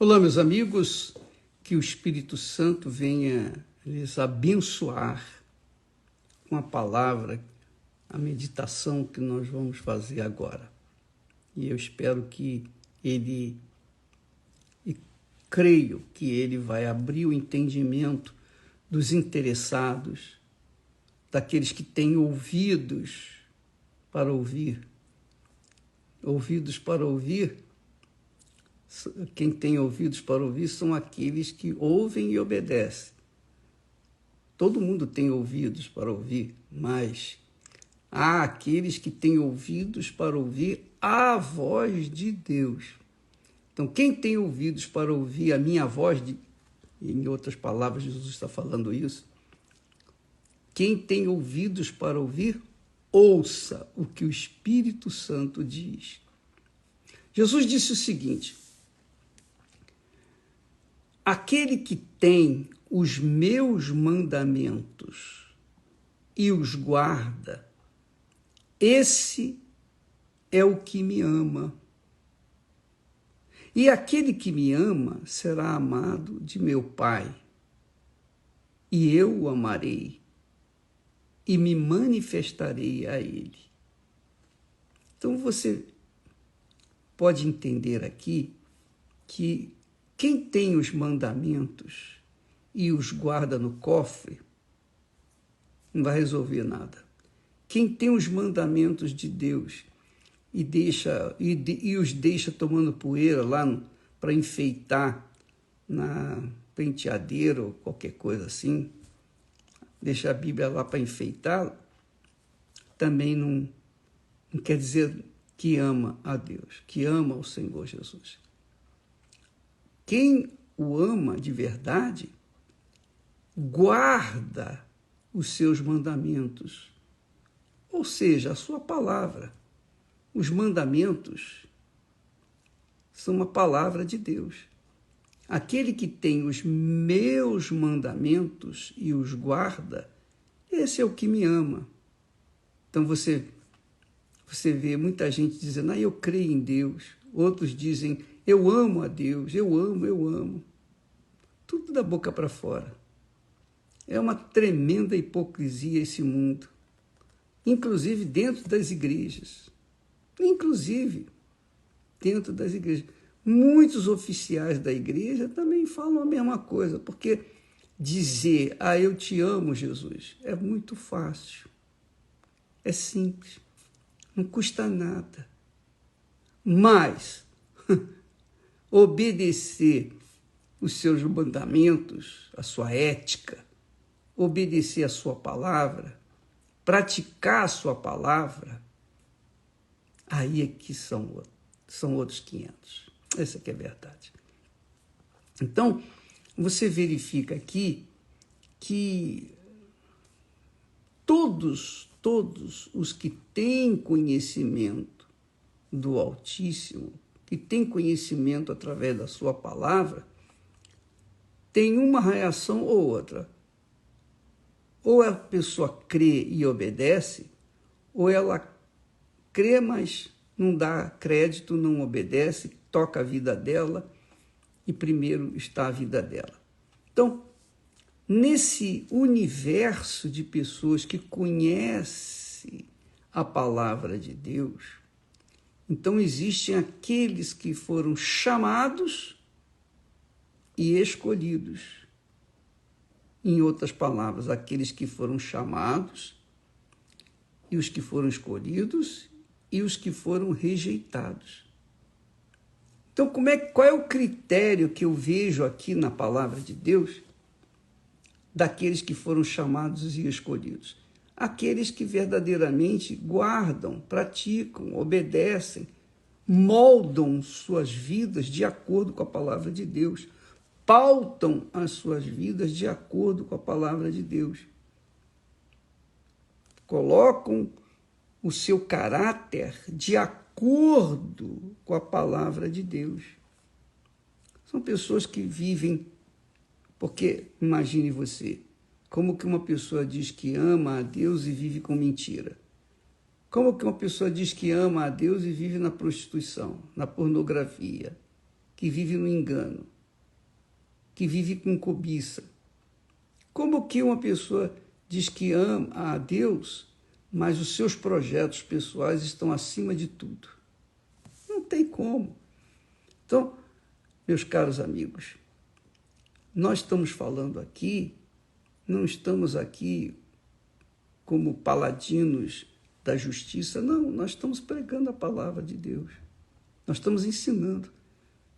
Olá, meus amigos, que o Espírito Santo venha lhes abençoar com a palavra, a meditação que nós vamos fazer agora. E eu espero que e creio que ele vai abrir o entendimento dos interessados, daqueles que têm ouvidos para ouvir. Ouvidos para ouvir. Quem tem ouvidos para ouvir são aqueles que ouvem e obedecem. Todo mundo tem ouvidos para ouvir, mas há aqueles que têm ouvidos para ouvir a voz de Deus. Então, quem tem ouvidos para ouvir a minha voz, em outras palavras, Jesus está falando isso, quem tem ouvidos para ouvir, ouça o que o Espírito Santo diz. Jesus disse o seguinte: aquele que tem os meus mandamentos e os guarda, esse é o que me ama. E aquele que me ama será amado de meu Pai, e eu o amarei e me manifestarei a ele. Então você pode entender aqui que quem tem os mandamentos e os guarda no cofre não vai resolver nada. Quem tem os mandamentos de Deus e os deixa tomando poeira lá para enfeitar na penteadeira ou qualquer coisa assim, deixa a Bíblia lá para enfeitar, também não quer dizer que ama a Deus, que ama o Senhor Jesus. Quem o ama de verdade, guarda os seus mandamentos, ou seja, a sua palavra. Os mandamentos são uma palavra de Deus. Aquele que tem os meus mandamentos e os guarda, esse é o que me ama. Então você vê muita gente dizendo, eu creio em Deus. Outros dizem, eu amo a Deus, eu amo. Tudo da boca para fora. É uma tremenda hipocrisia esse mundo. Inclusive dentro das igrejas. Muitos oficiais da igreja também falam a mesma coisa, porque dizer, eu te amo, Jesus, é muito fácil. É simples. Não custa nada. Mas obedecer os seus mandamentos, a sua ética, obedecer a sua palavra, praticar a sua palavra, aí é que são outros 500. Essa que é a verdade. Então, você verifica aqui que todos os que têm conhecimento do Altíssimo, que têm conhecimento através da sua palavra, têm uma reação ou outra. Ou a pessoa crê e obedece, ou ela crê, mas não dá crédito, não obedece, toca a vida dela e primeiro está a vida dela. Então, nesse universo de pessoas que conhecem a palavra de Deus, então existem aqueles que foram chamados e escolhidos. Em outras palavras, aqueles que foram chamados e os que foram escolhidos e os que foram rejeitados. Então, qual é o critério que eu vejo aqui na palavra de Deus daqueles que foram chamados e escolhidos? Aqueles que verdadeiramente guardam, praticam, obedecem, moldam suas vidas de acordo com a palavra de Deus, pautam as suas vidas de acordo com a palavra de Deus. Colocam o seu caráter de acordo com a palavra de Deus. São pessoas que vivem, porque imagine você, como que uma pessoa diz que ama a Deus e vive com mentira? Como que uma pessoa diz que ama a Deus e vive na prostituição, na pornografia? que vive no engano, que vive com cobiça? Como que uma pessoa diz que ama a Deus, mas os seus projetos pessoais estão acima de tudo? Não tem como. Então, meus caros amigos, nós estamos falando aqui, não estamos aqui como paladinos da justiça, não, nós estamos pregando a palavra de Deus. Nós estamos ensinando.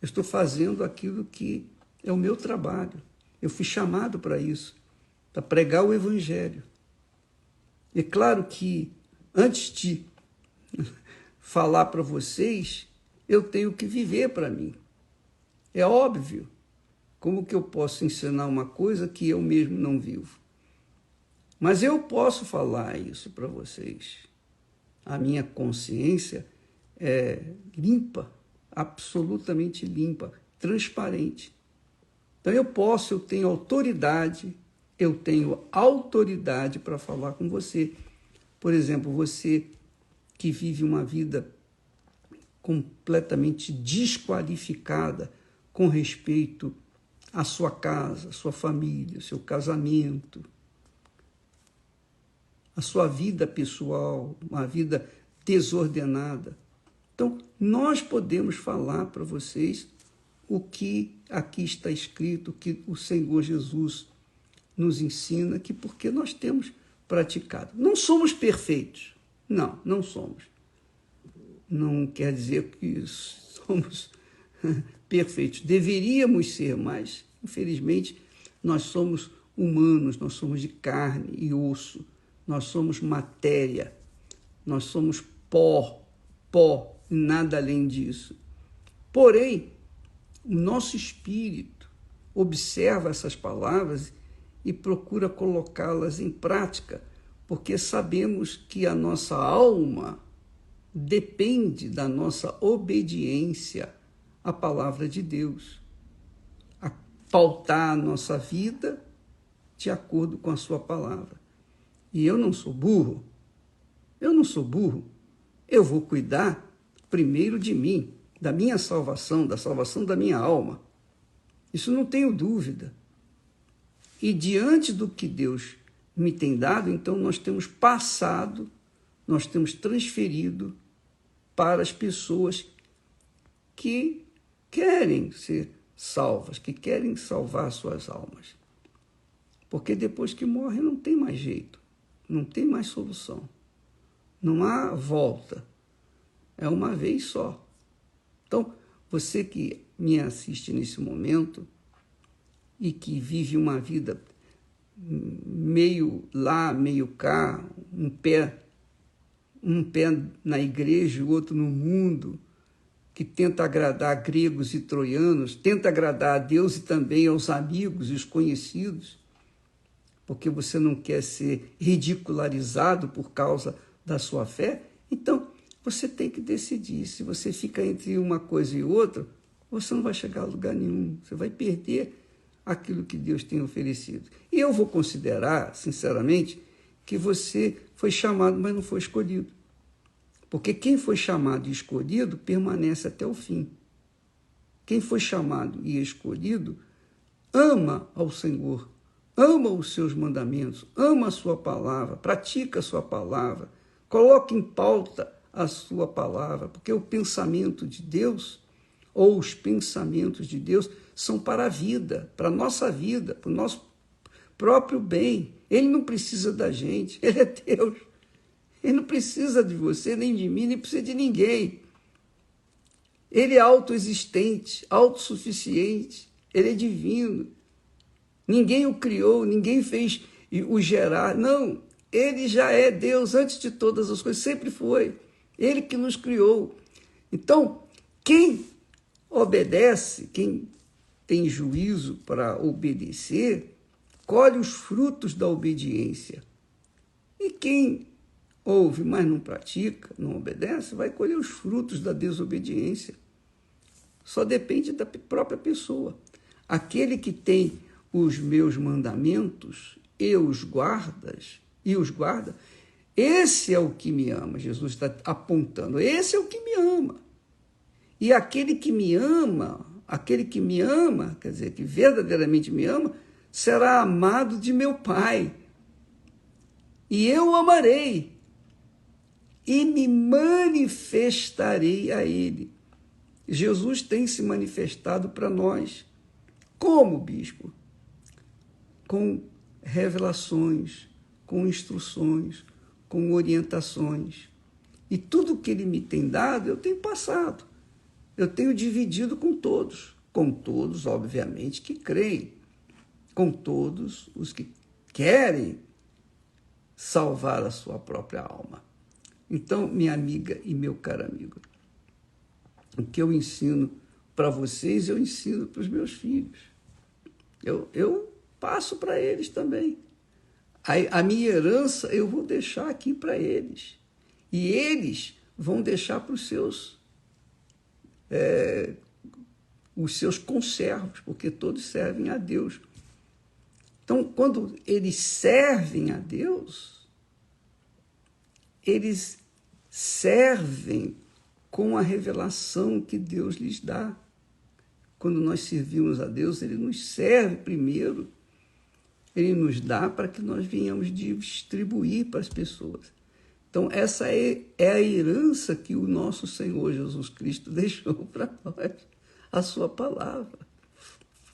Eu estou fazendo aquilo que é o meu trabalho. Eu fui chamado para isso, para pregar o Evangelho. É claro que, antes de falar para vocês, eu tenho que viver para mim. É óbvio. Como que eu posso ensinar uma coisa que eu mesmo não vivo? Mas eu posso falar isso para vocês. A minha consciência é limpa, absolutamente limpa, transparente. Então eu tenho autoridade para falar com você. Por exemplo, você que vive uma vida completamente desqualificada com respeito à sua casa, à sua família, ao seu casamento, à sua vida pessoal, uma vida desordenada. Então, nós podemos falar para vocês o que aqui está escrito, que o Senhor Jesus nos ensina, que porque nós temos praticado. Não somos perfeitos. Não, não somos. Não quer dizer que somos perfeitos. Deveríamos ser, mas, infelizmente, nós somos humanos, nós somos de carne e osso, nós somos matéria, nós somos pó, nada além disso. Porém, o nosso espírito observa essas palavras e procura colocá-las em prática, porque sabemos que a nossa alma depende da nossa obediência à palavra de Deus, a pautar a nossa vida de acordo com a sua palavra. E eu não sou burro, eu vou cuidar primeiro de mim, da minha salvação, da salvação da minha alma. Isso não tenho dúvida. E diante do que Deus me tem dado, então nós temos passado, nós temos transferido para as pessoas que querem ser salvas, que querem salvar suas almas. Porque depois que morre não tem mais jeito, não tem mais solução. Não há volta. É uma vez só. Então, você que me assiste nesse momento e que vive uma vida meio lá, meio cá, um pé na igreja e o outro no mundo, que tenta agradar gregos e troianos, tenta agradar a Deus e também aos amigos e os conhecidos, porque você não quer ser ridicularizado por causa da sua fé, então você tem que decidir. Se você fica entre uma coisa e outra, você não vai chegar a lugar nenhum, você vai perder aquilo que Deus tem oferecido. E eu vou considerar, sinceramente, que você foi chamado, mas não foi escolhido. Porque quem foi chamado e escolhido permanece até o fim. Quem foi chamado e escolhido ama ao Senhor, ama os seus mandamentos, ama a sua palavra, pratica a sua palavra, coloca em pauta a sua palavra, porque o pensamento de Deus, ou os pensamentos de Deus, são para a vida, para a nossa vida, para o nosso próprio bem. Ele não precisa da gente, ele é Deus. Ele não precisa de você, nem de mim, nem precisa de ninguém. Ele é autoexistente, autossuficiente, ele é divino. Ninguém o criou, ninguém fez o gerar. Não, ele já é Deus antes de todas as coisas, sempre foi. Ele que nos criou. Então, quem obedece, quem tem juízo para obedecer, colhe os frutos da obediência. E quem ouve, mas não pratica, não obedece, vai colher os frutos da desobediência. Só depende da própria pessoa. Aquele que tem os meus mandamentos e os guarda, esse é o que me ama. Jesus está apontando, esse é o que me ama. E aquele que me ama, aquele que me ama, quer dizer, que verdadeiramente me ama, será amado de meu Pai. E eu o amarei e me manifestarei a ele. Jesus tem se manifestado para nós. Como, bispo? Com revelações, com instruções, com orientações. E tudo que ele me tem dado, eu tenho passado. Eu tenho dividido com todos, obviamente, que creem, com todos os que querem salvar a sua própria alma. Então, minha amiga e meu caro amigo, o que eu ensino para vocês, eu ensino para os meus filhos. Eu passo para eles também. A minha herança eu vou deixar aqui para eles. E eles vão deixar para os seus conservos, porque todos servem a Deus. Então, quando eles servem a Deus, eles servem com a revelação que Deus lhes dá. Quando nós servimos a Deus, Ele nos serve primeiro, Ele nos dá para que nós venhamos distribuir para as pessoas. Então, essa é a herança que o nosso Senhor Jesus Cristo deixou para nós, a sua palavra.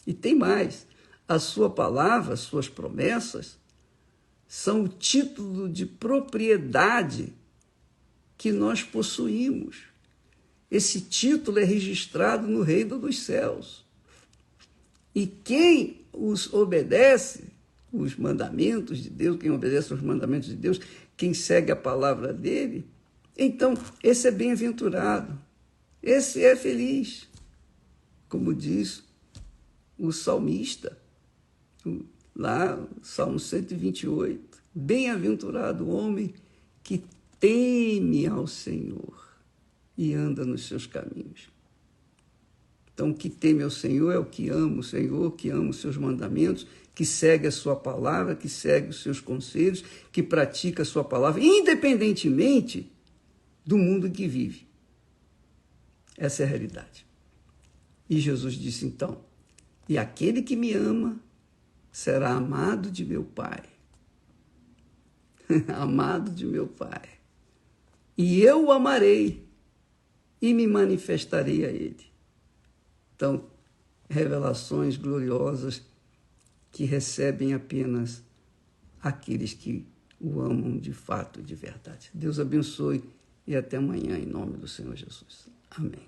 E tem mais, a sua palavra, as suas promessas, são o título de propriedade que nós possuímos. Esse título é registrado no reino dos céus. E quem os obedece, os mandamentos de Deus, quem obedece aos mandamentos de Deus, quem segue a palavra dele, então esse é bem-aventurado, esse é feliz. Como diz o salmista, lá, Salmo 128, bem-aventurado o homem que teme ao Senhor e anda nos seus caminhos. Então, o que teme ao Senhor é o que ama o Senhor, que ama os seus mandamentos, que segue a sua palavra, que segue os seus conselhos, que pratica a sua palavra, independentemente do mundo que vive. Essa é a realidade. E Jesus disse, então, e aquele que me ama será amado de meu Pai. Amado de meu Pai. E eu o amarei e me manifestarei a ele. Então, revelações gloriosas que recebem apenas aqueles que o amam de fato, de verdade. Deus abençoe e até amanhã, em nome do Senhor Jesus. Amém.